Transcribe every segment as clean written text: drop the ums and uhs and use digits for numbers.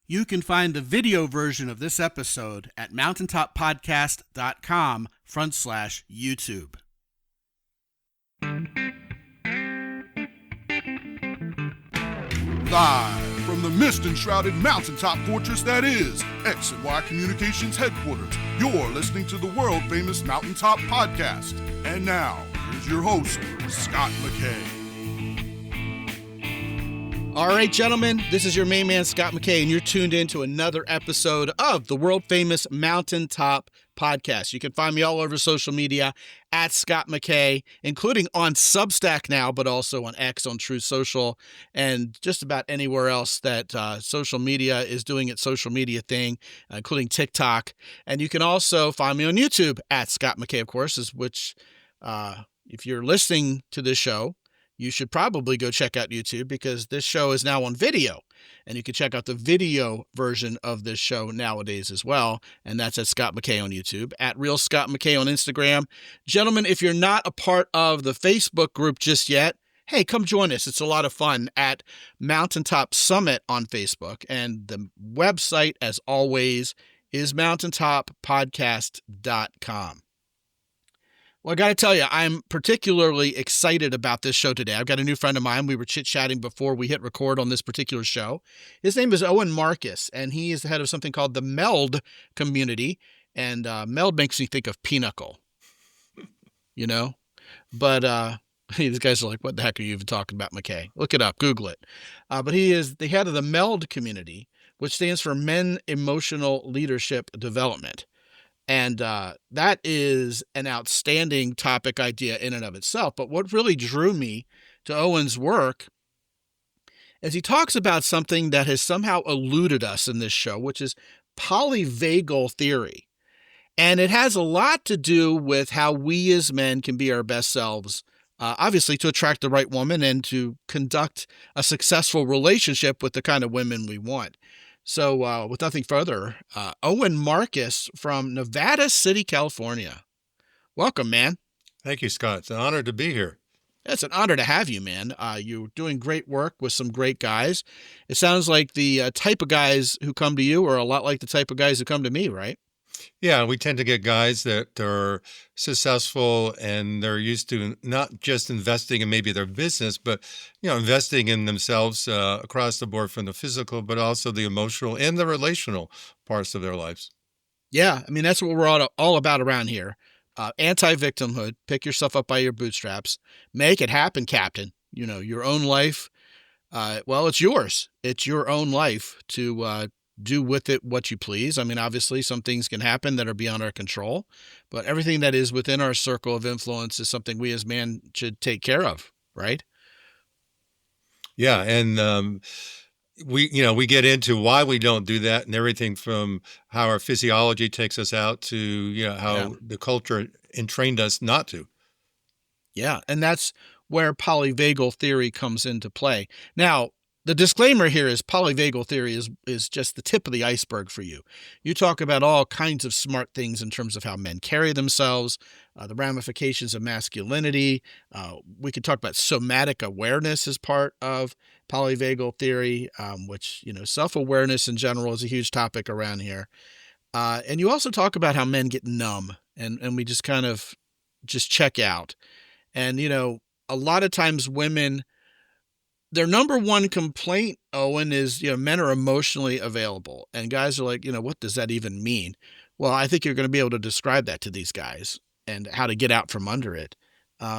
You can find the video version of this episode at mountaintoppodcast.com/YouTube. Live from the mist-enshrouded mountaintop fortress that is X and Y Communications headquarters, you're listening to the world-famous Mountaintop Podcast. And now, here's your host, Scott McKay. All right, gentlemen, this is your main man, Scott McKay, and you're tuned in to another episode of the world-famous Mountaintop Podcast. You can find me all over social media at Scott McKay, including on Substack now, but also on X, on True Social, and just about anywhere else that social media is doing its social media thing, including TikTok. And you can also find me on YouTube at Scott McKay, of course, which if you're listening to this show, you should probably go check out YouTube because this show is now on video. And you can check out the video version of this show nowadays as well. And that's at Scott McKay on YouTube, at Real Scott McKay on Instagram. Gentlemen, if you're not a part of the Facebook group just yet, hey, come join us. It's a lot of fun at Mountaintop Summit on Facebook. And the website, as always, is mountaintoppodcast.com. Well, I got to tell you, I'm particularly excited about this show today. I've got a new friend of mine. We were chit-chatting before we hit record on this particular show. His name is Owen Marcus, and he is the head of something called the MELD community. And MELD makes me think of Pinochle, you know? But these guys are like, what the heck are you even talking about, McKay? Look it up. Google it. But he is the head of the MELD community, which stands for Men Emotional Leadership Development. And that is an outstanding topic idea in and of itself. But what really drew me to Owen's work is he talks about something that has somehow eluded us in this show, which is polyvagal theory. And it has a lot to do with how we as men can be our best selves, obviously to attract the right woman and to conduct a successful relationship with the kind of women we want. So with nothing further, Owen Marcus from Nevada City, California. Welcome, man. Thank you, Scott. It's an honor to be here. It's an honor to have you, man. You're doing great work with some great guys. It sounds like the type of guys who come to you are a lot like the type of guys who come to me, right? Yeah, we tend to get guys that are successful and they're used to not just investing in maybe their business, but investing in themselves across the board from the physical, but also the emotional and the relational parts of their lives. Yeah, I mean, that's what we're all about around here. Anti-victimhood, pick yourself up by your bootstraps, make it happen, Captain. Your own life, well, it's yours. It's your own life to do with it what you please. I mean, obviously, some things can happen that are beyond our control, but everything that is within our circle of influence is something we as men should take care of, right? Yeah, and we get into why we don't do that, and everything from how our physiology takes us out to how the culture entrained us not to. Yeah, and that's where polyvagal theory comes into play. Now, the disclaimer here is polyvagal theory is just the tip of the iceberg for you. You talk about all kinds of smart things in terms of how men carry themselves, the ramifications of masculinity. We could talk about somatic awareness as part of polyvagal theory, which, self-awareness in general is a huge topic around here. And you also talk about how men get numb and we just kind of just check out. And, a lot of times women, their number one complaint, Owen, is, men are emotionally available. And guys are like, what does that even mean? Well, I think you're going to be able to describe that to these guys and how to get out from under it.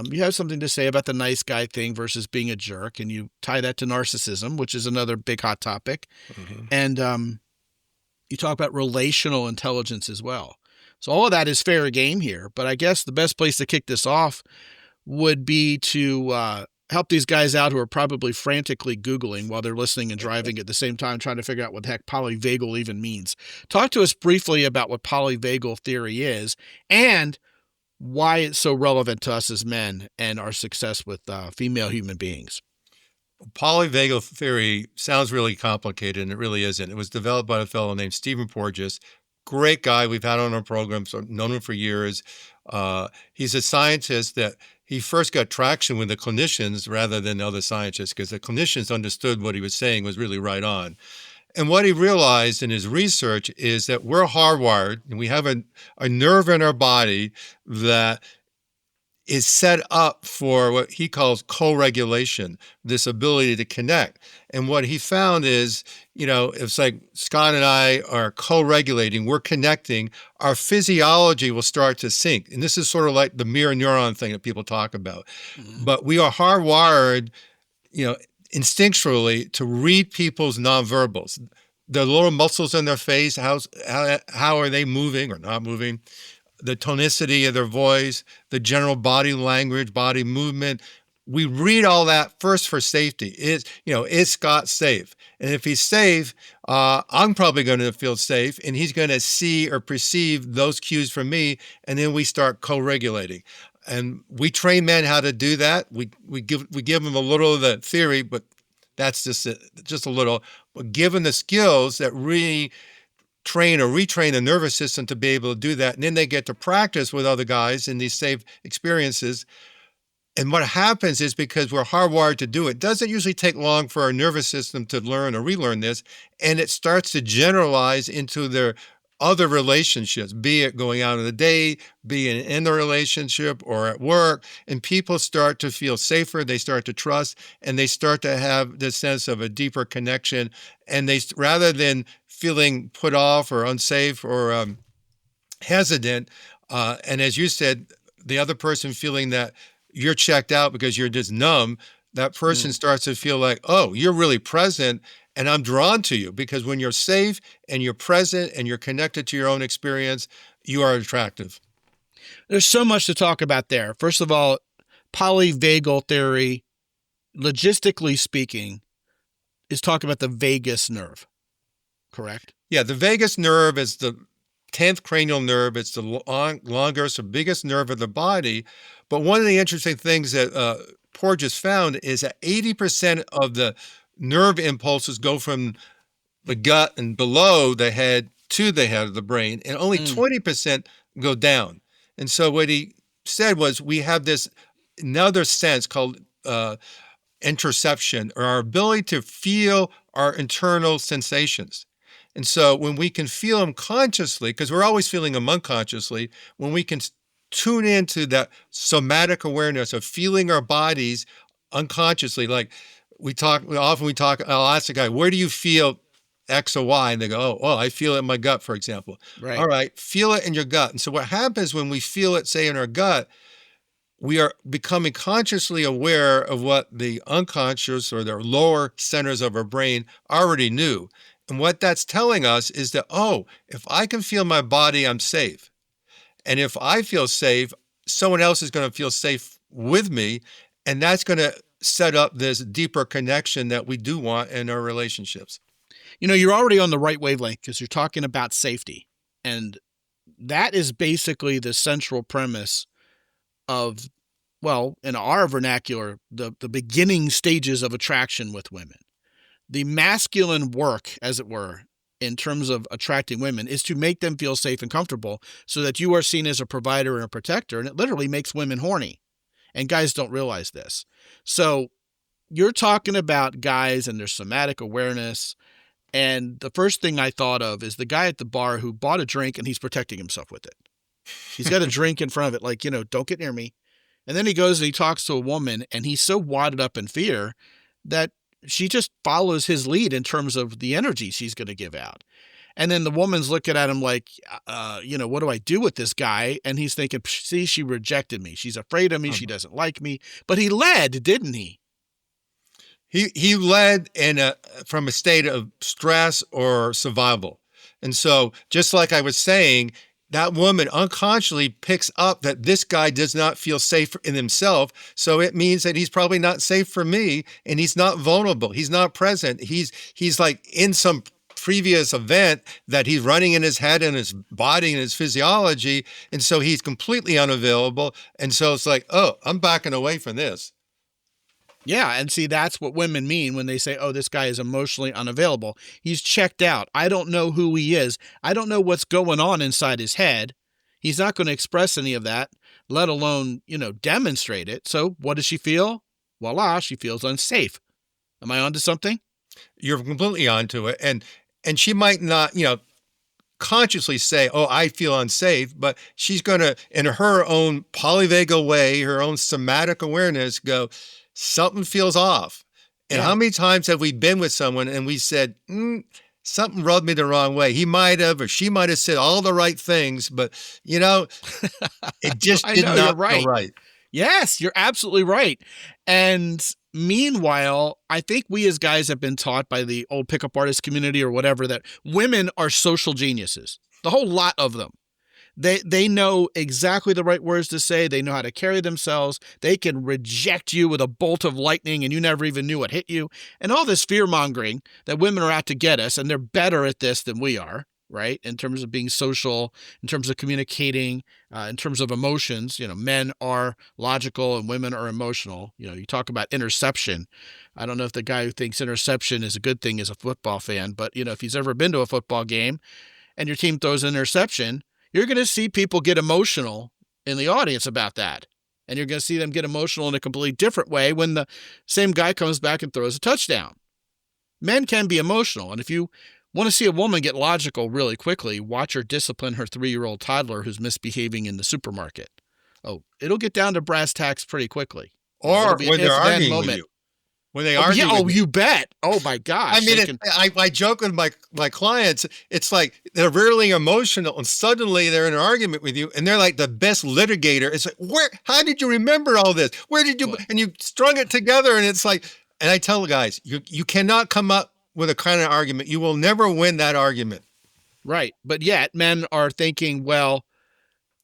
You have something to say about the nice guy thing versus being a jerk. And you tie that to narcissism, which is another big hot topic. Mm-hmm. And you talk about relational intelligence as well. So all of that is fair game here. But I guess the best place to kick this off would be to help these guys out who are probably frantically Googling while they're listening and driving at the same time, trying to figure out what the heck polyvagal even means. Talk to us briefly about what polyvagal theory is and why it's so relevant to us as men and our success with female human beings. Polyvagal theory sounds really complicated, and it really isn't. It was developed by a fellow named Stephen Porges. Great guy. We've had on our program, so known him for years. He's a scientist that he first got traction with the clinicians rather than other scientists because the clinicians understood what he was saying was really right on. And what he realized in his research is that we're hardwired, and we have a nerve in our body that is set up for what he calls co-regulation, this ability to connect. And what he found is, it's like Scott and I are co-regulating, we're connecting, our physiology will start to sync. And this is sort of like the mirror neuron thing that people talk about. Mm-hmm. But we are hardwired, instinctually to read people's nonverbals. The little muscles in their face, how are they moving or not moving? The tonicity of their voice, the general body language, body movement. We read all that first for safety. Is Scott safe? And if he's safe, I'm probably going to feel safe, and he's going to see or perceive those cues from me, and then we start co-regulating. And we train men how to do that. We give them a little of the theory, but that's just a little. But given the skills that really train or retrain the nervous system to be able to do that, and then they get to practice with other guys in these safe experiences. And what happens is, because we're hardwired to do it, doesn't usually take long for our nervous system to learn or relearn this, and it starts to generalize into their other relationships, be it going out on the date, be it in the relationship or at work, and people start to feel safer, they start to trust, and they start to have this sense of a deeper connection, and they, rather than feeling put off or unsafe or hesitant, and as you said, the other person feeling that you're checked out because you're just numb, that person starts to feel like, oh, you're really present, and I'm drawn to you, because when you're safe and you're present and you're connected to your own experience, you are attractive. There's so much to talk about there. First of all, polyvagal theory, logistically speaking, is talking about the vagus nerve, correct? Yeah, the vagus nerve is the 10th cranial nerve. It's the longest or biggest nerve of the body. But one of the interesting things that Porges found is that 80% of the nerve impulses go from the gut and below the head to the head of the brain, and only 20% go down. And so what he said was, we have this another sense called interoception, or our ability to feel our internal sensations. And so when we can feel them consciously, because we're always feeling them unconsciously, when we can tune into that somatic awareness of feeling our bodies unconsciously, like I'll ask a guy, where do you feel X or Y? And they go, oh, I feel it in my gut, for example. Right. All right, feel it in your gut. And so what happens when we feel it, say, in our gut, we are becoming consciously aware of what the unconscious or the lower centers of our brain already knew. And what that's telling us is that, oh, if I can feel my body, I'm safe. And if I feel safe, someone else is going to feel safe with me. And that's going to set up this deeper connection that we do want in our relationships. You're already on the right wavelength, because you're talking about safety. And that is basically the central premise of, well, in our vernacular, the beginning stages of attraction with women. The masculine work, as it were, in terms of attracting women, is to make them feel safe and comfortable, so that you are seen as a provider and a protector. And it literally makes women horny. And guys don't realize this. So you're talking about guys and their somatic awareness. And the first thing I thought of is the guy at the bar who bought a drink and he's protecting himself with it. He's got a drink in front of it, like, don't get near me. And then he goes and he talks to a woman, and he's so wadded up in fear that she just follows his lead in terms of the energy she's going to give out. And then the woman's looking at him like, what do I do with this guy? And he's thinking, see, she rejected me. She's afraid of me. She doesn't like me. But he led, didn't he? He led from a state of stress or survival. And so just like I was saying, that woman unconsciously picks up that this guy does not feel safe in himself. So it means that he's probably not safe for me, and he's not vulnerable. He's not present. He's like in some previous event that he's running in his head and his body and his physiology. And so he's completely unavailable. And so it's like, oh, I'm backing away from this. Yeah, and see, that's what women mean when they say, oh, this guy is emotionally unavailable. He's checked out. I don't know who he is. I don't know what's going on inside his head. He's not going to express any of that, let alone, demonstrate it. So what does she feel? Voila, she feels unsafe. Am I onto something? You're completely onto it. And and she might not, consciously say, "Oh, I feel unsafe," but she's going to, in her own polyvagal way, her own somatic awareness, go, "Something feels off." And Yeah. how many times have we been with someone and we said, "Something rubbed me the wrong way. He might have, or she might have said all the right things, but it just I did know, you're not feel right. right." Yes, you're absolutely right. And meanwhile, I think we as guys have been taught by the old pickup artist community or whatever that women are social geniuses, the whole lot of them. They know exactly the right words to say. They know how to carry themselves. They can reject you with a bolt of lightning and you never even knew what hit you. And all this fear mongering that women are out to get us, and they're better at this than we are, right? In terms of being social, in terms of communicating, in terms of emotions. Men are logical and women are emotional. You talk about interception. I don't know if the guy who thinks interception is a good thing is a football fan, but if he's ever been to a football game and your team throws an interception, you're going to see people get emotional in the audience about that. And you're going to see them get emotional in a completely different way when the same guy comes back and throws a touchdown. Men can be emotional. And if you want to see a woman get logical really quickly, watch her discipline her 3-year-old toddler who's misbehaving in the supermarket. Oh, it'll get down to brass tacks pretty quickly. Or It'll be an when they're if-then arguing with moment. you. When they argue with you. You bet. Oh, my gosh. I mean, I joke with my clients. It's like they're really emotional, and suddenly they're in an argument with you, and they're like the best litigator. It's like, how did you remember all this? Where did you? And you strung it together, and it's like, and I tell the guys, you cannot come up with a kind of argument. You will never win that argument. Right. But yet men are thinking, well,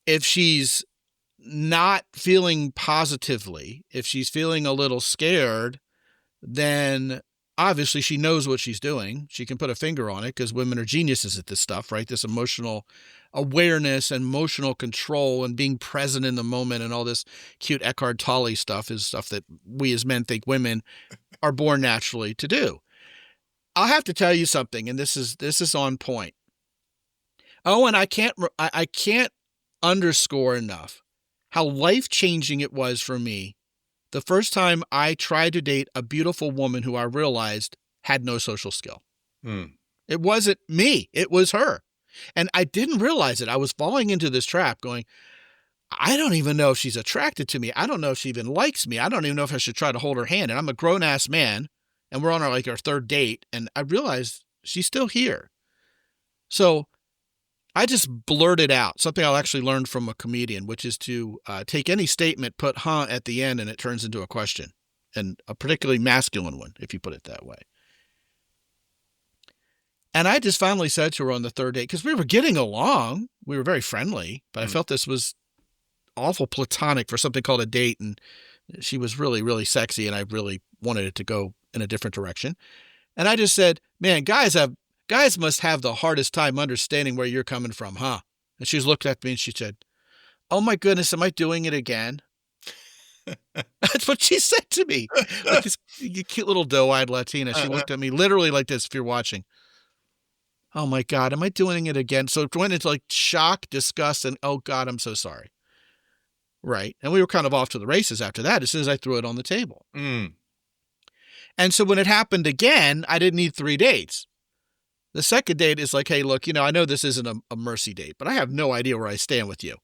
if she's not feeling positively, if she's feeling a little scared, then obviously she knows what she's doing. She can put a finger on it because women are geniuses at this stuff, right? This emotional awareness and emotional control and being present in the moment and all this cute Eckhart Tolle stuff is stuff that we as men think women are born naturally to do. I'll have to tell you something, and this is on point. Oh, and I can't underscore enough how life-changing it was for me the first time I tried to date a beautiful woman who I realized had no social skill. It wasn't me. It was her. And I didn't realize it. I was falling into this trap going, I don't even know if she's attracted to me. I don't know if she even likes me. I don't even know if I should try to hold her hand. And I'm a grown-ass man, and we're on our third date, and I realized she's still here. So I just blurted out something I actually learned from a comedian, which is to take any statement, put "huh" at the end, and it turns into a question, and a particularly masculine one, if you put it that way. And I just finally said to her on the third date, because we were getting along, we were very friendly, but I felt this was awful platonic for something called a date, and she was really, really sexy, and I really wanted it to go in a different direction. And I just said, man, guys must have the hardest time understanding where you're coming from, huh? And she looked at me and she said, oh my goodness, am I doing it again? That's what she said to me. Like this cute little doe-eyed Latina. She looked at me literally like this if you're watching. Oh my God, am I doing it again? So it went into shock, disgust, and oh God, I'm so sorry. Right. And we were kind of off to the races after that as soon as I threw it on the table. And so when it happened again, I didn't need 3 dates. The second date is like, hey, look, I know this isn't a mercy date, but I have no idea where I stand with you.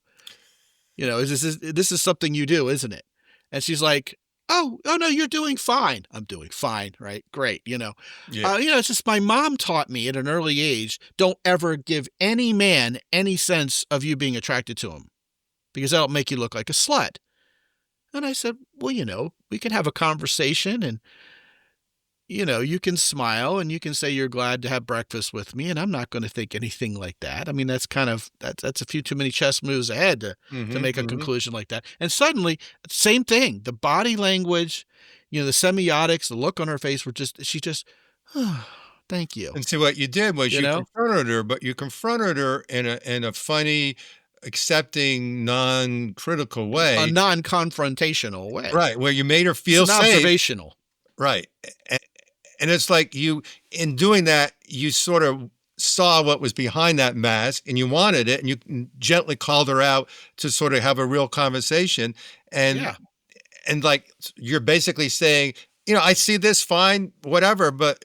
This is something you do, isn't it? And she's like, oh no, you're doing fine. I'm doing fine, right? Great, Yeah. It's just my mom taught me at an early age, don't ever give any man any sense of you being attracted to him because that'll make you look like a slut. And I said, well, we can have a conversation and you can smile and you can say you're glad to have breakfast with me, and I'm not going to think anything like that. I mean, that's a few too many chess moves ahead to make a conclusion like that. And suddenly, same thing. The body language, the semiotics, the look on her face oh, thank you. And see what you did was you confronted her, but you confronted her in a funny, accepting, non-critical way, a non-confrontational way, right? Where you made her feel safe. Observational, right? And it's like in doing that, you sort of saw what was behind that mask and you wanted it, and you gently called her out to sort of have a real conversation. And like, you're basically saying, I see this fine, whatever, but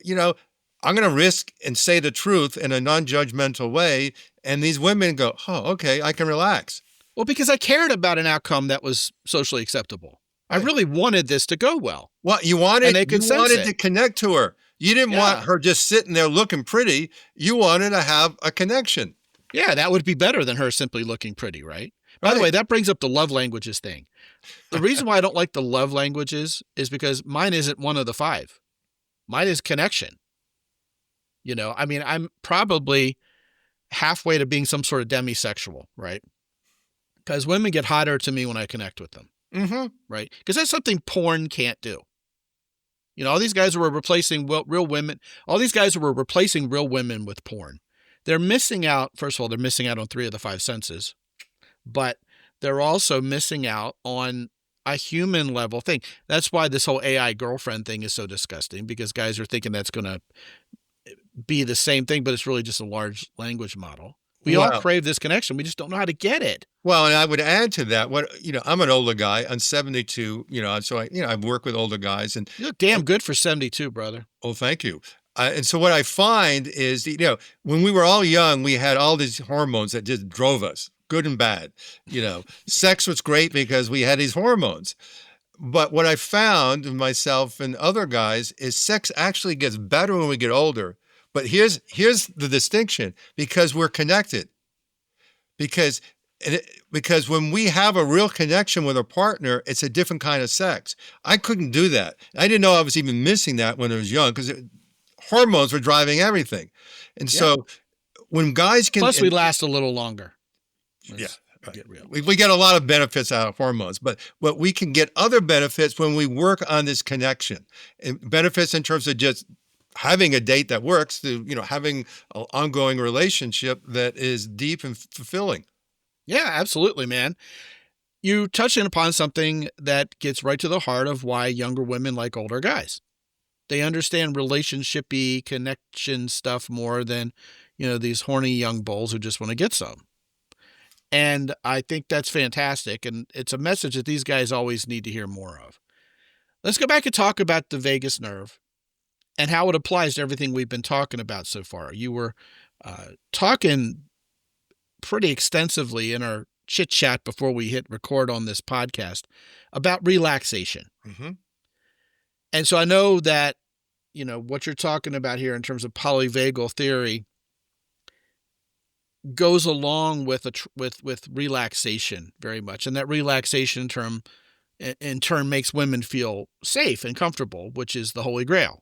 I'm going to risk and say the truth in a non-judgmental way. And these women go, oh, okay, I can relax. Well, because I cared about an outcome that was socially acceptable. I Right. really wanted this to go well. Well, you wanted, And they could sense it. to connect to her. You didn't want her just sitting there looking pretty. You wanted to have a connection. Yeah, that would be better than her simply looking pretty, right? By the Right. way, that brings up the love languages thing. The reason why I don't like the love languages is because mine isn't one of the 5. Mine is connection. You know, I mean, I'm probably halfway to being some sort of demisexual, right? Because women get hotter to me when I connect with them, Mm-hmm. right? Because that's something porn can't do. You know, all these guys were replacing real women. All these guys were replacing real women with porn. They're missing out. First of all, they're missing out on 3 of the 5 senses, but they're also missing out on a human level thing. That's why this whole AI girlfriend thing is so disgusting, because guys are thinking that's going to be the same thing, but it's really just a large language model. We all crave this connection. We just don't know how to get it. Well, and I would add to that, I'm an older guy. I'm 72, so I've worked with older guys, and You look damn good for 72, brother. oh, thank you. And so what I find is, when we were all young, we had all these hormones that just drove us, good and bad. Sex was great because we had these hormones. But what I found in myself and other guys is sex actually gets better when we get older. But here's the distinction, because we're connected. Because when we have a real connection with a partner, it's a different kind of sex. I couldn't do that. I didn't know I was even missing that when I was young, because hormones were driving everything. And so when guys can... Plus, we last a little longer. Right. Get real. We get a lot of benefits out of hormones, but we can get other benefits when we work on this connection. And benefits in terms of just having a date that works, to having an ongoing relationship that is deep and fulfilling. Yeah, absolutely, man. You touching upon something that gets right to the heart of why younger women like older guys. They understand relationshipy connection stuff more than, these horny young bulls who just want to get some. And I think that's fantastic. And it's a message that these guys always need to hear more of. Let's go back and talk about the vagus nerve and how it applies to everything we've been talking about so far. You were talking pretty extensively in our chit chat before we hit record on this podcast about relaxation. Mm-hmm. And so I know that, what you're talking about here in terms of polyvagal theory goes along with with relaxation very much. And that relaxation in turn makes women feel safe and comfortable, which is the Holy Grail.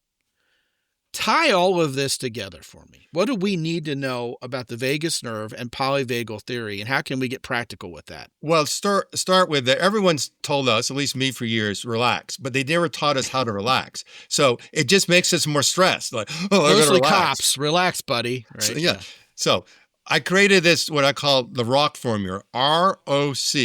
Tie all of this together for me. What do we need to know about the vagus nerve and polyvagal theory, and how can we get practical with that? Well, start with that. Everyone's told us, at least me for years, relax, but they never taught us how to relax. So it just makes us more stressed. Like, Mostly cops, relax, buddy. Right? So, yeah. So I created this, what I call the ROC formula, ROC.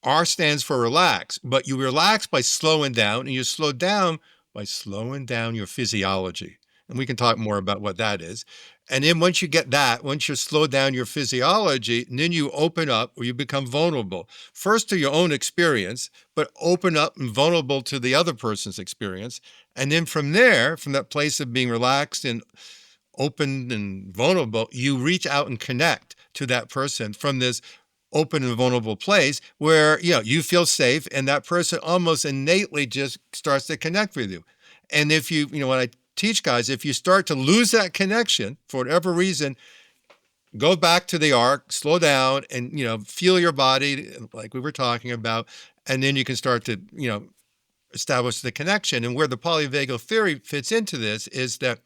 R stands for relax, but you relax by slowing down, and you slow down by slowing down your physiology. And we can talk more about what that is. And then once you get that, once you slow down your physiology, then you open up, or you become vulnerable. First to your own experience, but open up and vulnerable to the other person's experience. And then from there, from that place of being relaxed and open and vulnerable, you reach out and connect to that person from this open and vulnerable place where, you feel safe, and that person almost innately just starts to connect with you. And if you, when I teach guys, if you start to lose that connection for whatever reason, go back to the arc, slow down, and feel your body like we were talking about, and then you can start to establish the connection. And where the polyvagal theory fits into this is that,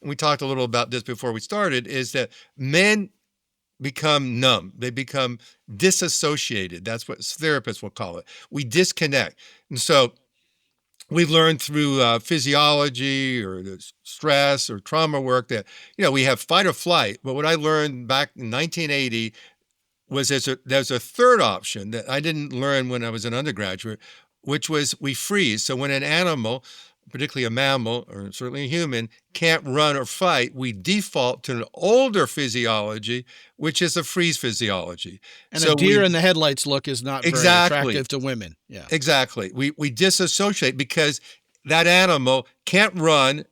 and we talked a little about this before we started, is that men become numb. They become disassociated. That's what therapists will call it. We disconnect. And so we've learned through physiology or the stress or trauma work that, we have fight or flight. But what I learned back in 1980 was there's a third option that I didn't learn when I was an undergraduate, which was we freeze. So when an animal, particularly a mammal or certainly a human, can't run or fight, we default to an older physiology, which is a freeze physiology. And so a deer in the headlights look is not very attractive to women. Yeah, exactly. We disassociate because that animal can't run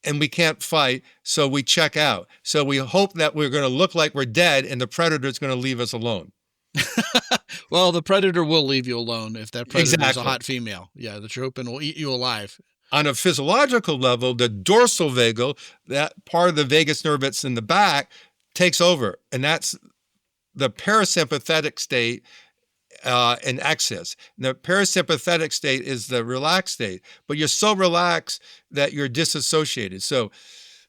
and we can't fight, so we check out. So we hope that we're going to look like we're dead and the predator is going to leave us alone. Well, the predator will leave you alone if that predator is a Exactly. hot female. Yeah, that you're hoping will eat you alive. On a physiological level, the dorsal vagal, that part of the vagus nerve that's in the back, takes over. And that's the parasympathetic state in excess. The parasympathetic state is the relaxed state, but you're so relaxed that you're disassociated. So,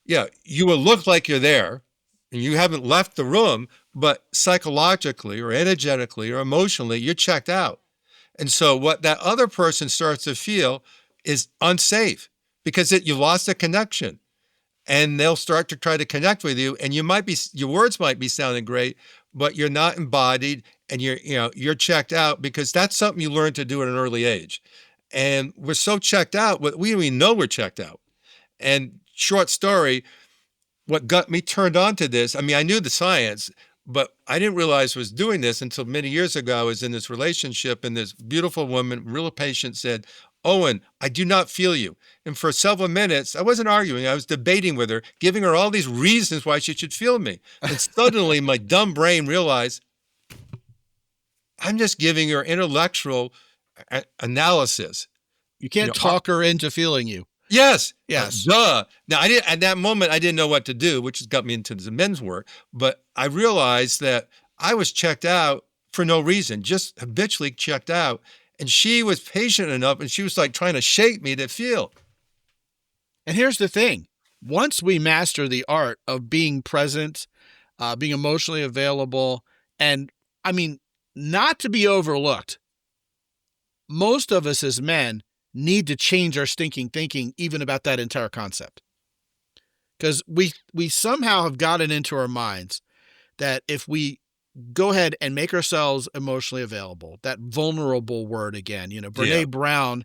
yeah, you will look like you're there and you haven't left the room, but psychologically or energetically or emotionally, you're checked out. And so what that other person starts to feel is unsafe because you lost a connection, and they'll start to try to connect with you, and your words might be sounding great, but you're not embodied, and you're checked out because that's something you learn to do at an early age. And we're so checked out, we don't even know we're checked out. And short story, what got me turned on to this, I mean, I knew the science, but I didn't realize I was doing this until many years ago. I was in this relationship, and this beautiful woman, real patient, said, "Owen, I do not feel you." And for several minutes, I wasn't arguing. I was debating with her, giving her all these reasons why she should feel me. And suddenly my dumb brain realized I'm just giving her intellectual analysis. You can't talk her into feeling you. Yes. Yes. Duh. Now, at that moment, I didn't know what to do, which has got me into the men's work. But I realized that I was checked out for no reason, just habitually checked out. And she was patient enough, and she was like trying to shake me to feel. And here's the thing. Once we master the art of being present, being emotionally available, and I mean, not to be overlooked, most of us as men need to change our stinking thinking even about that entire concept. Because we somehow have gotten into our minds that if we go ahead and make ourselves emotionally available, that vulnerable word again, Brene Brown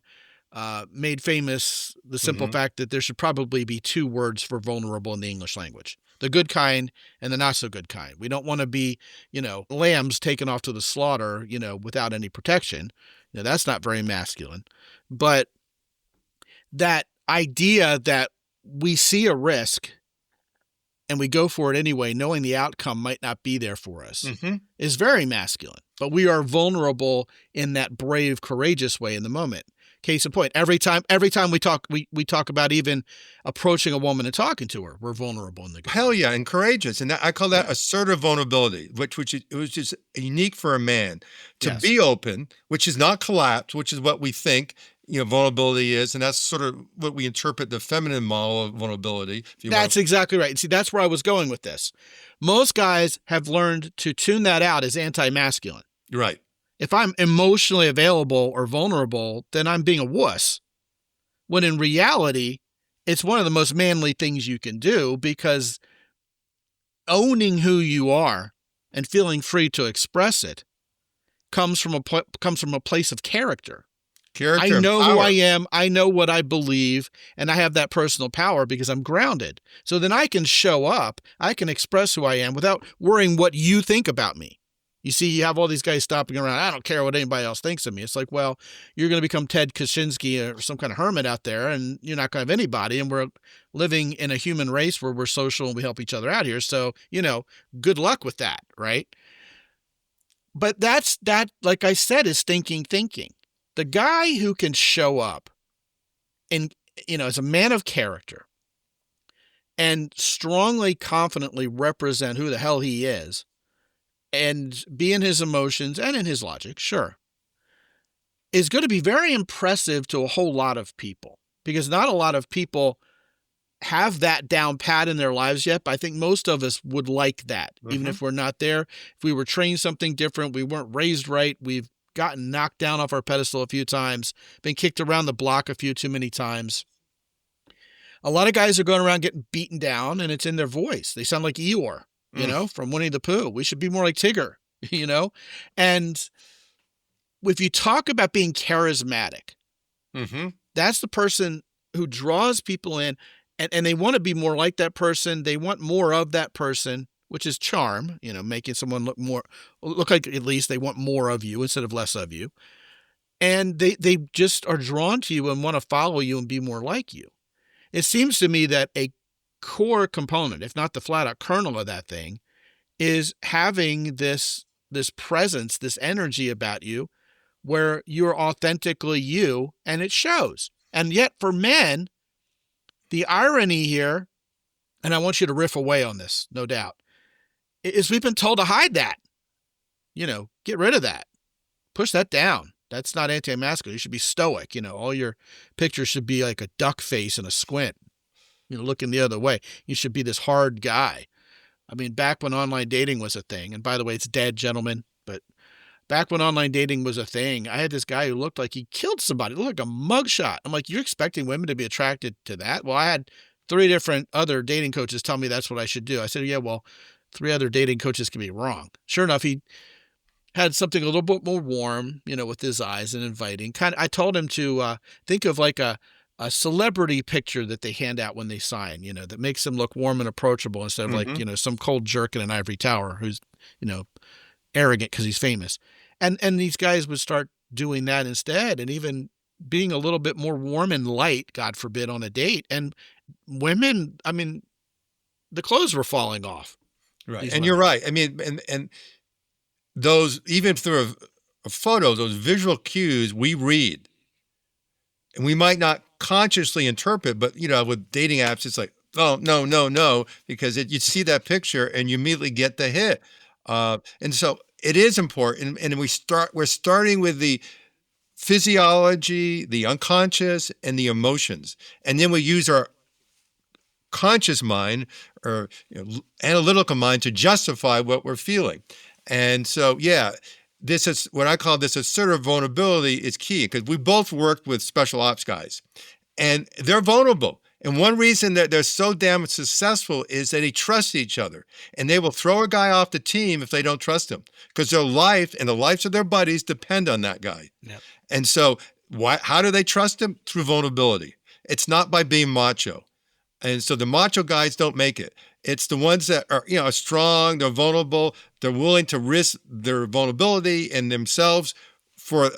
made famous the simple fact that there should probably be two words for vulnerable in the English language, the good kind and the not so good kind. We don't want to be, lambs taken off to the slaughter, without any protection. That's not very masculine. But that idea that we see a risk and we go for it anyway, knowing the outcome might not be there for us, is very masculine. But we are vulnerable in that brave, courageous way in the moment. Case in point, every time we talk about even approaching a woman and talking to her, we're vulnerable in the good. Hell yeah, and courageous. And I call that assertive vulnerability, which was just unique for a man to be open, which is not collapse, which is what we think vulnerability is. And that's sort of what we interpret the feminine model of vulnerability. That's exactly right. See, that's where I was going with this. Most guys have learned to tune that out as anti-masculine. Right. If I'm emotionally available or vulnerable, then I'm being a wuss. When in reality, it's one of the most manly things you can do, because owning who you are and feeling free to express it comes from a place of character. I know who I am. I know what I believe, and I have that personal power because I'm grounded. So then I can show up. I can express who I am without worrying what you think about me. You see, you have all these guys stopping around. I don't care what anybody else thinks of me. It's like, well, you're going to become Ted Kaczynski or some kind of hermit out there, and you're not going to have anybody. And we're living in a human race where we're social and we help each other out here. So, good luck with that, right? But that, like I said, is stinking thinking. The guy who can show up and, as a man of character and strongly, confidently represent who the hell he is and be in his emotions and in his logic, sure, is going to be very impressive to a whole lot of people, because not a lot of people have that down pat in their lives yet. But I think most of us would like that, even if we're not there. If we were trained something different, we weren't raised right, we've gotten knocked down off our pedestal a few times, been kicked around the block a few too many times. A lot of guys are going around getting beaten down, and it's in their voice. They sound like Eeyore, from Winnie the Pooh. We should be more like Tigger, And if you talk about being charismatic, that's the person who draws people in, and they want to be more like that person. They want more of that person, which is charm, making someone look like at least they want more of you instead of less of you. And they just are drawn to you and want to follow you and be more like you. it seems to me that a core component, if not the flat out kernel of that thing, is having this presence, this energy about you where you're authentically you and it shows. And yet for men, the irony here, and I want you to riff away on this, no doubt, is we've been told to hide that. Get rid of that. Push that down. That's not anti-masculine. You should be stoic. All your pictures should be like a duck face and a squint, looking the other way. You should be this hard guy. I mean, back when online dating was a thing, and by the way, it's dead, gentlemen, but back when online dating was a thing, I had this guy who looked like he killed somebody. It looked like a mugshot. I'm like, you're expecting women to be attracted to that? Well, I had 3 different other dating coaches tell me that's what I should do. I said, yeah, well, 3 other dating coaches can be wrong. Sure enough, he had something a little bit more warm, with his eyes and inviting. I told him to think of like a celebrity picture that they hand out when they sign, that makes them look warm and approachable instead of like, some cold jerk in an ivory tower who's, arrogant because he's famous. And these guys would start doing that instead, and even being a little bit more warm and light, God forbid, on a date. And women, I mean, the clothes were falling off. Right. And you're right. I mean, and those, even through a photo, those visual cues we read, and we might not consciously interpret, but, with dating apps, it's like, oh, no, because you see that picture and you immediately get the hit. And so it is important. And we're starting with the physiology, the unconscious, and the emotions. And then we use our conscious mind or analytical mind to justify what we're feeling. And so, this is what I call this assertive vulnerability is key, because we both worked with special ops guys and they're vulnerable. And one reason that they're so damn successful is that they trust each other, and they will throw a guy off the team if they don't trust him, because their life and the lives of their buddies depend on that guy. Yep. And so how do they trust him? Through vulnerability. It's not by being macho. And so the macho guys don't make it. It's the ones that are, strong, they're vulnerable, they're willing to risk their vulnerability and themselves for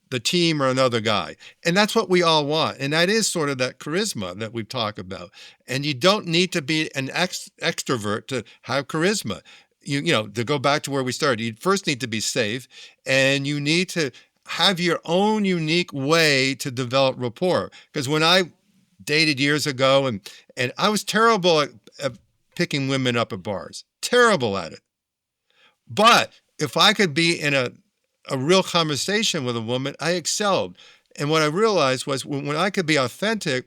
the team or another guy. And that's what we all want. And that is sort of that charisma that we've talked about. And you don't need to be an extrovert to have charisma. To go back to where we started, you first need to be safe, and you need to have your own unique way to develop rapport. Because when I dated years ago, and I was terrible at picking women up at bars, terrible at it. But if I could be in a real conversation with a woman, I excelled. And what I realized was when I could be authentic,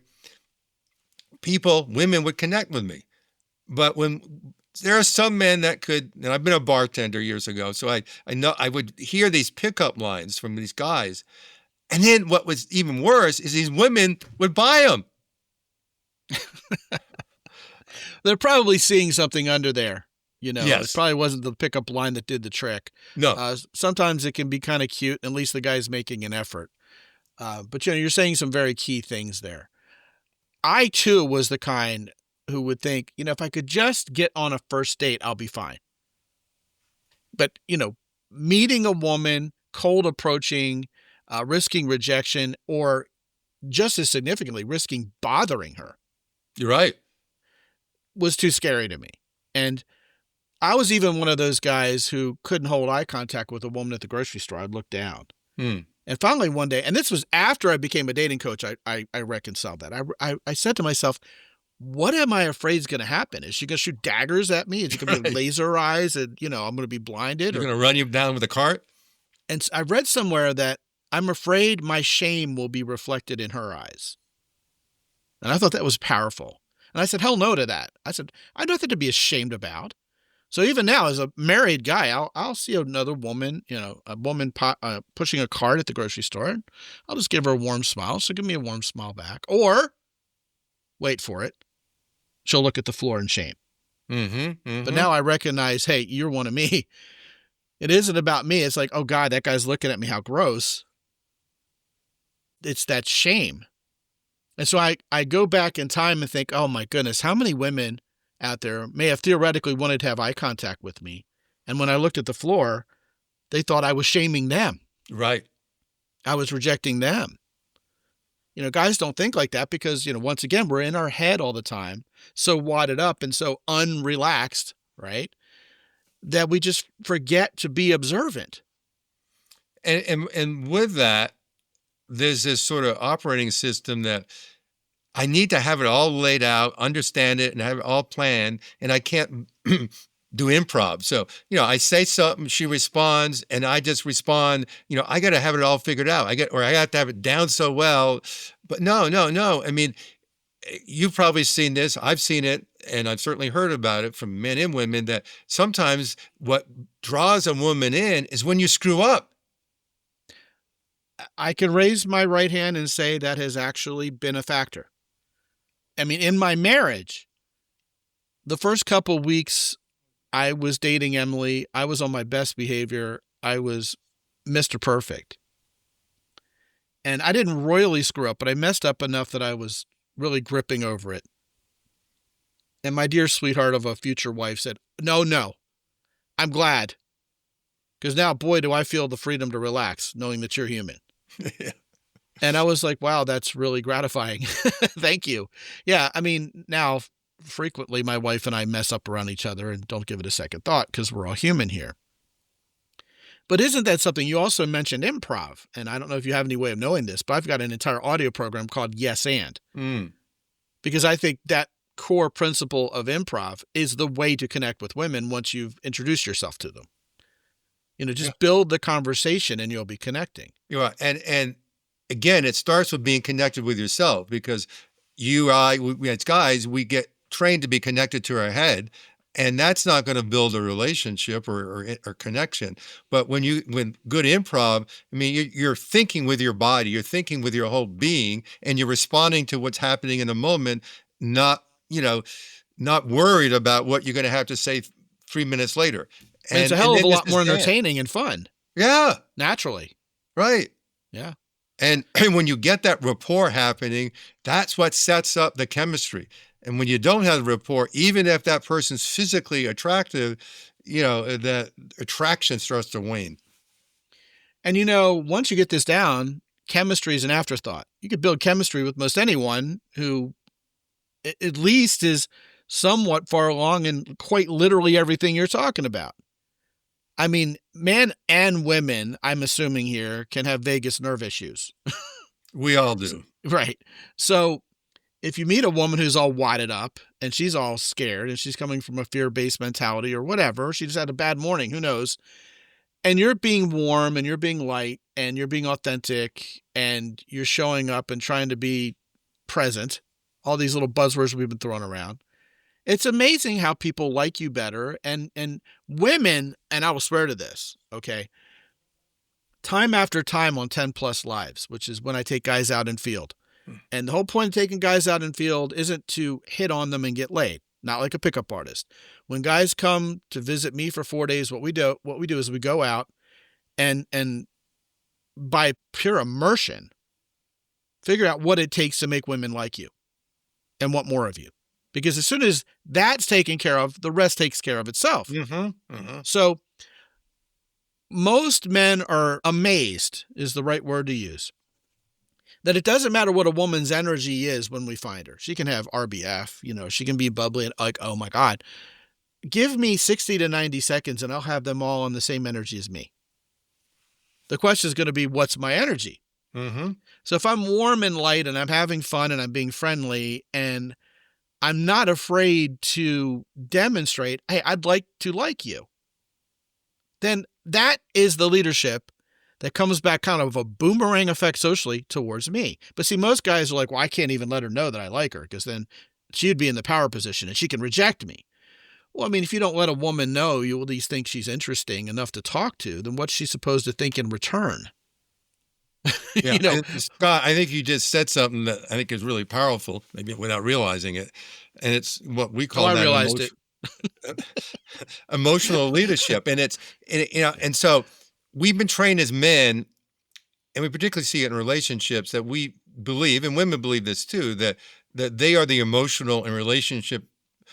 women would connect with me. But when there are some men that could, and I've been a bartender years ago, so I know I would hear these pickup lines from these guys. And then what was even worse is these women would buy them. They're probably seeing something under there. Yes. It probably wasn't the pickup line that did the trick. No. Sometimes it can be kind of cute. At least the guy's making an effort. But you're saying some very key things there. I too was the kind who would think, if I could just get on a first date, I'll be fine. But, meeting a woman, cold approaching, risking rejection, or just as significantly, risking bothering her. You're right. Was too scary to me. And I was even one of those guys who couldn't hold eye contact with a woman at the grocery store. I'd look down. And finally one day, and this was after I became a dating coach, I reconciled that. I said to myself, what am I afraid is going to happen? Is she going to shoot daggers at me? Is she going to be laser eyes and, I'm going to be blinded? You're going to run you down with a cart? And I read somewhere that I'm afraid my shame will be reflected in her eyes. And I thought that was powerful. And I said, hell no to that. I said, I have nothing to be ashamed about. So even now, as a married guy, I'll see another woman, a woman pushing a cart at the grocery store. And I'll just give her a warm smile. So give me a warm smile back. Or, wait for it, she'll look at the floor in shame. But now I recognize, hey, you're one of me. It isn't about me. It's like, oh, God, that guy's looking at me. How gross. It's that shame. And so I go back in time and think, oh, my goodness, how many women out there may have theoretically wanted to have eye contact with me. And when I looked at the floor, they thought I was shaming them. Right. I was rejecting them. Guys don't think like that because, once again, we're in our head all the time, so wadded up and so unrelaxed, right? That we just forget to be observant. And with that, there's this sort of operating system that I need to have it all laid out, understand it, and have it all planned, and I can't do improv. So, I say something, she responds, and I just respond. I got to have it all figured out. I have to have it down so well. But no. I mean, you've probably seen this. I've seen it, and I've certainly heard about it from men and women that sometimes what draws a woman in is when you screw up. I can raise my right hand and say that has actually been a factor. I mean, in my marriage, the first couple weeks I was dating Emily, I was on my best behavior. I was Mr. Perfect. And I didn't royally screw up, but I messed up enough that I was really gripping over it. And my dear sweetheart of a future wife said, no, I'm glad. Because now, boy, do I feel the freedom to relax knowing that you're human. Yeah. And I was like, wow, that's really gratifying. Thank you. Yeah, I mean, now frequently my wife and I mess up around each other and don't give it a second thought because we're all human here. But isn't that something? You also mentioned improv, and I don't know if you have any way of knowing this, but I've got an entire audio program called Yes and. Because I think that core principle of improv is the way to connect with women once you've introduced yourself to them. Just build the conversation and you'll be connecting. You're right. And again, it starts with being connected with yourself because we as guys, we get trained to be connected to our head, and that's not going to build a relationship or connection. But when good improv, I mean, you're thinking with your body, you're thinking with your whole being, and you're responding to what's happening in the moment, not worried about what you're going to have to say 3 minutes later. And it's a hell of a lot more entertaining and fun. Yeah. Naturally. Right. Yeah. And when you get that rapport happening, that's what sets up the chemistry. And when you don't have the rapport, even if that person's physically attractive, that attraction starts to wane. And once you get this down, chemistry is an afterthought. You could build chemistry with most anyone who at least is somewhat far along in quite literally everything you're talking about. I mean, men and women, I'm assuming here, can have vagus nerve issues. We all do. Right. So if you meet a woman who's all wadded up and she's all scared and she's coming from a fear-based mentality or whatever, she just had a bad morning, who knows, and you're being warm and you're being light and you're being authentic and you're showing up and trying to be present, all these little buzzwords we've been throwing around, it's amazing how people like you better. And women, and I will swear to this, okay, time after time on 10 Plus Lives, which is when I take guys out in field. And the whole point of taking guys out in field isn't to hit on them and get laid, not like a pickup artist. When guys come to visit me for 4 days, what we do is we go out and by pure immersion, figure out what it takes to make women like you and want more of you. Because as soon as that's taken care of, the rest takes care of itself. So most men are amazed, is the right word to use, that it doesn't matter what a woman's energy is when we find her. She can have RBF, she can be bubbly and like, oh my God, give me 60 to 90 seconds and I'll have them all on the same energy as me. The question is going to be, what's my energy? So if I'm warm and light and I'm having fun and I'm being friendly and I'm not afraid to demonstrate, hey, I'd like to like you, then that is the leadership that comes back kind of a boomerang effect socially towards me. But see, most guys are like, well, I can't even let her know that I like her because then she'd be in the power position and she can reject me. Well, I mean, if you don't let a woman know you at least think she's interesting enough to talk to, then what's she supposed to think in return? Yeah, Scott, I think you just said something that I think is really powerful, maybe without realizing it. And it's what we call I realized it. Emotional leadership. And so we've been trained as men, and we particularly see it in relationships, that we believe, and women believe this too, that they are the emotional and relationship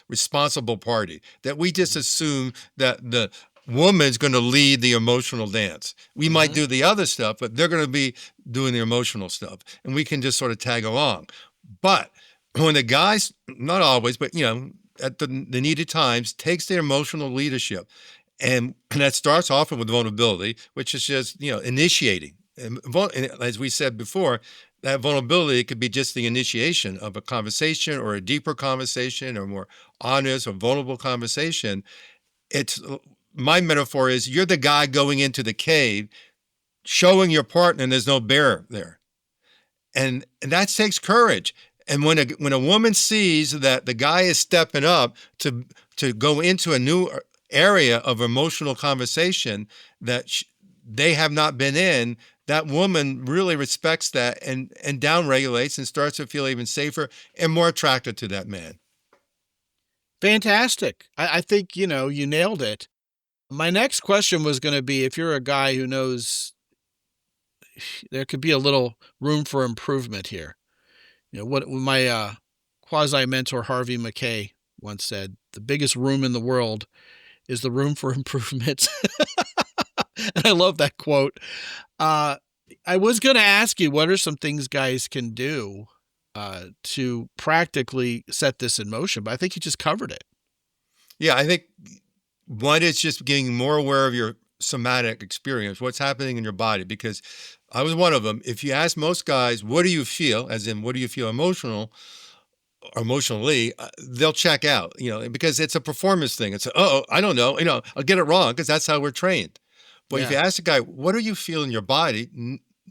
responsible party, that we just assume that the woman's going to lead the emotional dance. We might Mm-hmm. do the other stuff, but they're going to be doing the emotional stuff, and we can just sort of tag along. But when the guys, not always, but at the needed times, takes their emotional leadership, and that starts often with vulnerability, which is just initiating. And as we said before, that vulnerability could be just the initiation of a conversation or a deeper conversation or more honest or vulnerable conversation. It's my metaphor is you're the guy going into the cave, showing your partner there's no bear there, and that takes courage. And when a woman sees that the guy is stepping up to go into a new area of emotional conversation that they have not been in, that woman really respects that and downregulates and starts to feel even safer and more attracted to that man. Fantastic. I think, you nailed it. My next question was going to be, if you're a guy who knows there could be a little room for improvement here. What my quasi-mentor Harvey McKay once said, the biggest room in the world is the room for improvement. And I love that quote. I was going to ask you, what are some things guys can do to practically set this in motion? But I think you just covered it. Yeah, I think one is just getting more aware of your somatic experience, what's happening in your body, because I was one of them. If you ask most guys, what do you feel, as in what do you feel emotionally, they'll check out, because it's a performance thing. It's, I don't know, I'll get it wrong because that's how we're trained. But if you ask a guy, what do you feel in your body?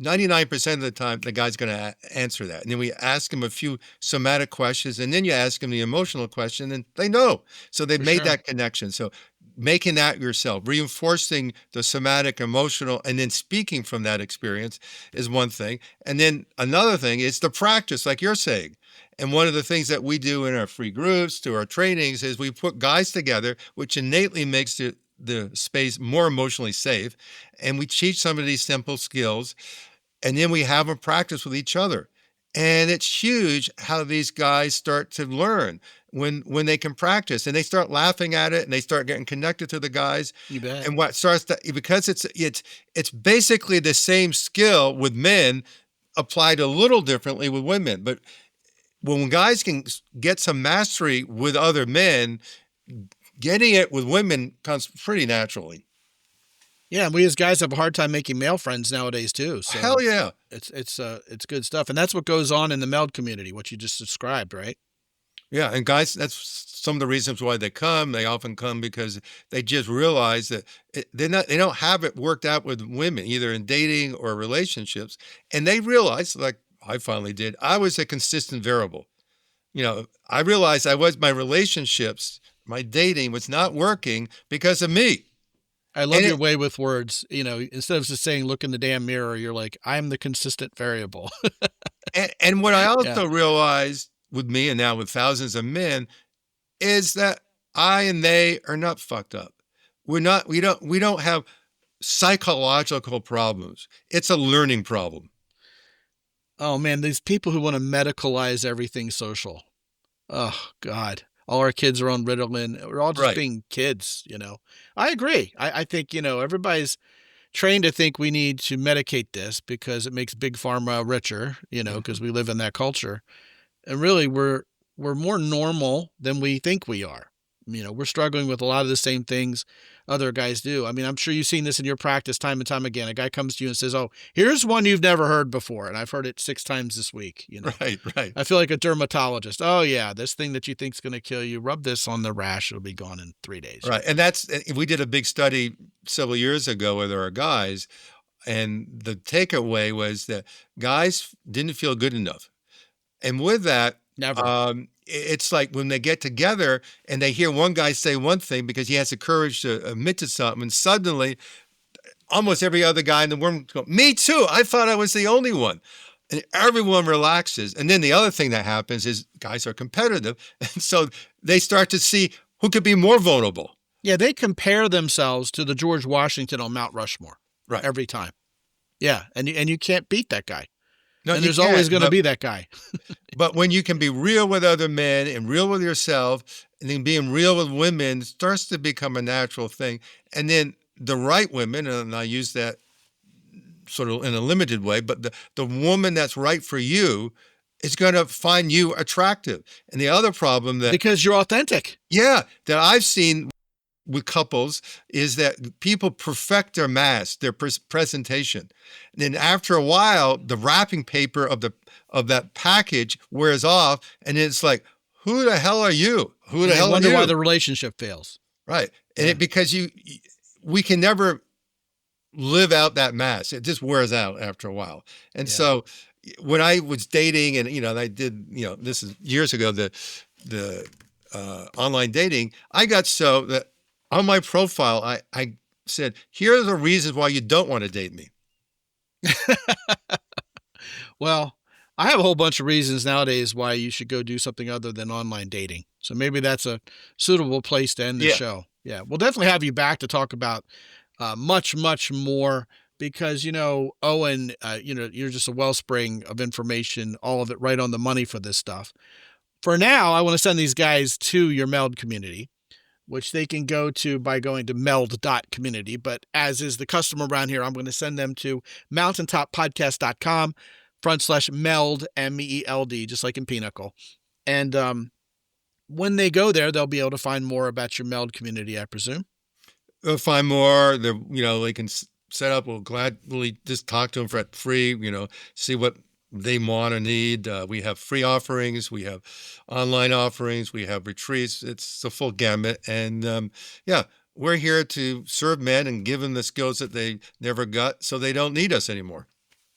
99% of the time, the guy's going to answer that. And then we ask him a few somatic questions, and then you ask him the emotional question, and they know. So they've made that connection. So making that yourself, reinforcing the somatic, emotional, and then speaking from that experience is one thing. And then another thing is the practice, like you're saying. And one of the things that we do in our free groups, to our trainings, is we put guys together, which innately makes the space more emotionally safe. And we teach some of these simple skills, and then we have them practice with each other. And it's huge how these guys start to learn when they can practice, and they start laughing at it, and they start getting connected to the guys. You bet. And what starts to, because it's basically the same skill with men applied a little differently with women. But when guys can get some mastery with other men, getting it with women comes pretty naturally. Yeah, and we as guys have a hard time making male friends nowadays too. So hell yeah, it's good stuff, and that's what goes on in the meld community, what you just described, right? Yeah, and guys, that's some of the reasons why they come. They often come because they just realize that they don't have it worked out with women, either in dating or relationships, and they realize, like I finally did, I was a consistent variable. I realized my relationships, my dating was not working because of me. I love your way with words. Instead of just saying, look in the damn mirror, you're like, I'm the consistent variable. and what I also realized with me, and now with thousands of men, is that I and they are not fucked up. We don't have psychological problems. It's a learning problem. Oh man, these people who want to medicalize everything social. Oh God. All our kids are on Ritalin. We're all just being kids, I agree. I think, everybody's trained to think we need to medicate this because it makes big pharma richer, because we live in that culture. And really we're more normal than we think we are. We're struggling with a lot of the same things other guys do. I mean, I'm sure you've seen this in your practice time and time again. A guy comes to you and says, oh, here's one you've never heard before. And I've heard it 6 times this week. Right. I feel like a dermatologist. Oh yeah, this thing that you think is going to kill you, rub this on the rash. It'll be gone in 3 days. Right. And we did a big study several years ago with our guys. And the takeaway was that guys didn't feel good enough. And with that, never. It's like when they get together and they hear one guy say one thing because he has the courage to admit to something, and suddenly almost every other guy in the room goes, me too. I thought I was the only one. And everyone relaxes. And then the other thing that happens is guys are competitive. And so they start to see who could be more vulnerable. Yeah, they compare themselves to the George Washington on Mount Rushmore. Right. Every time. Yeah, and you can't beat that guy. No, and there's always going to be that guy. But when you can be real with other men and real with yourself, and then being real with women starts to become a natural thing. And then the right women, and I use that sort of in a limited way, but the woman that's right for you is going to find you attractive. And the other problem that... Because you're authentic. Yeah, that I've seen with couples is that people perfect their mask, their presentation. And then after a while, the wrapping paper of that package wears off, and it's like, who the hell are you? Who the hell are you? Wonder why the relationship fails. Right. And because we can never live out that mask. It just wears out after a while. And so when I was dating, and, I did, this is years ago, the online dating, I got so that on my profile, I said, here are the reasons why you don't want to date me. Well, I have a whole bunch of reasons nowadays why you should go do something other than online dating. So maybe that's a suitable place to end the show. Yeah, we'll definitely have you back to talk about much, much more because, Owen, you're just a wellspring of information, all of it right on the money for this stuff. For now, I want to send these guys to your Meld community, which they can go to by going to meld.community. But as is the custom around here, I'm going to send them to mountaintoppodcast.com/meld, MELD, just like in Pinnacle. And when they go there, they'll be able to find more about your Meld community, I presume. They'll find more. They can set up. We'll gladly just talk to them for free, see what they want or need. We have free offerings. We have online offerings. We have retreats. It's the full gamut. And we're here to serve men and give them the skills that they never got so they don't need us anymore.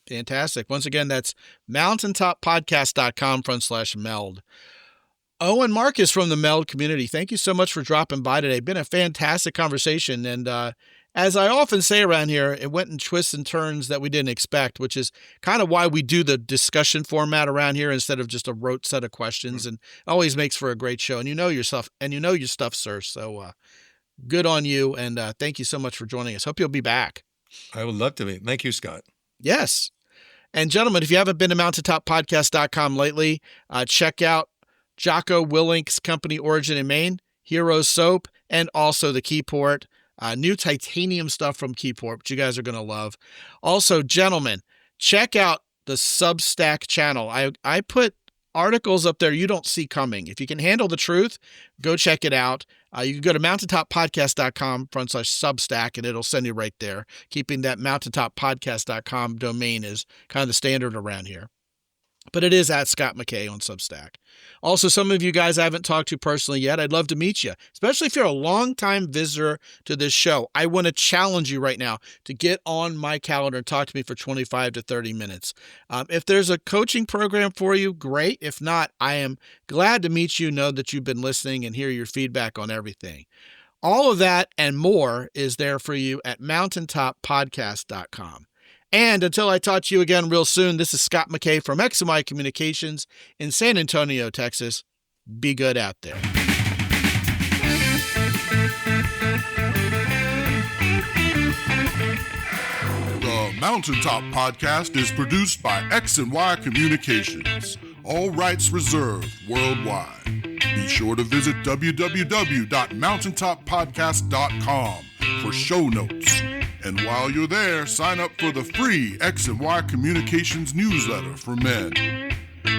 Fantastic. Once again, that's mountaintoppodcast.com/meld. Owen Marcus from the Meld community, thank you so much for dropping by today. Been a fantastic conversation. And as I often say around here, it went in twists and turns that we didn't expect, which is kind of why we do the discussion format around here instead of just a rote set of questions, and always makes for a great show. And you know your stuff, sir. So good on you. And thank you so much for joining us. Hope you'll be back. I would love to be. Thank you, Scott. Yes. And gentlemen, if you haven't been to mountaintoppodcast.com lately, check out Jocko Willink's company, Origin in Maine, Hero Soap, and also the Keyport. New titanium stuff from Keyport, which you guys are going to love. Also, gentlemen, check out the Substack channel. I put articles up there you don't see coming. If you can handle the truth, go check it out. You can go to mountaintoppodcast.com/Substack, and it'll send you right there. Keeping that mountaintoppodcast.com domain is kind of the standard around here. But it is at Scott McKay on Substack. Also, some of you guys I haven't talked to personally yet. I'd love to meet you, especially if you're a longtime visitor to this show. I want to challenge you right now to get on my calendar and talk to me for 25 to 30 minutes. If there's a coaching program for you, great. If not, I am glad to meet you, know that you've been listening, and hear your feedback on everything. All of that and more is there for you at mountaintoppodcast.com. And until I talk to you again real soon, this is Scott McKay from X&Y Communications in San Antonio, Texas. Be good out there. The Mountaintop Podcast is produced by X&Y Communications. All rights reserved worldwide. Be sure to visit www.mountaintoppodcast.com for show notes. And while you're there, sign up for the free X&Y Communications newsletter for men.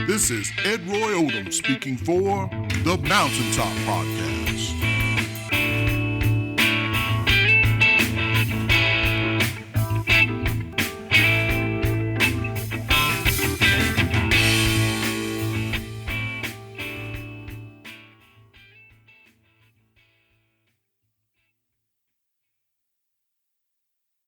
This is Ed Roy Odom speaking for the Mountaintop Podcast.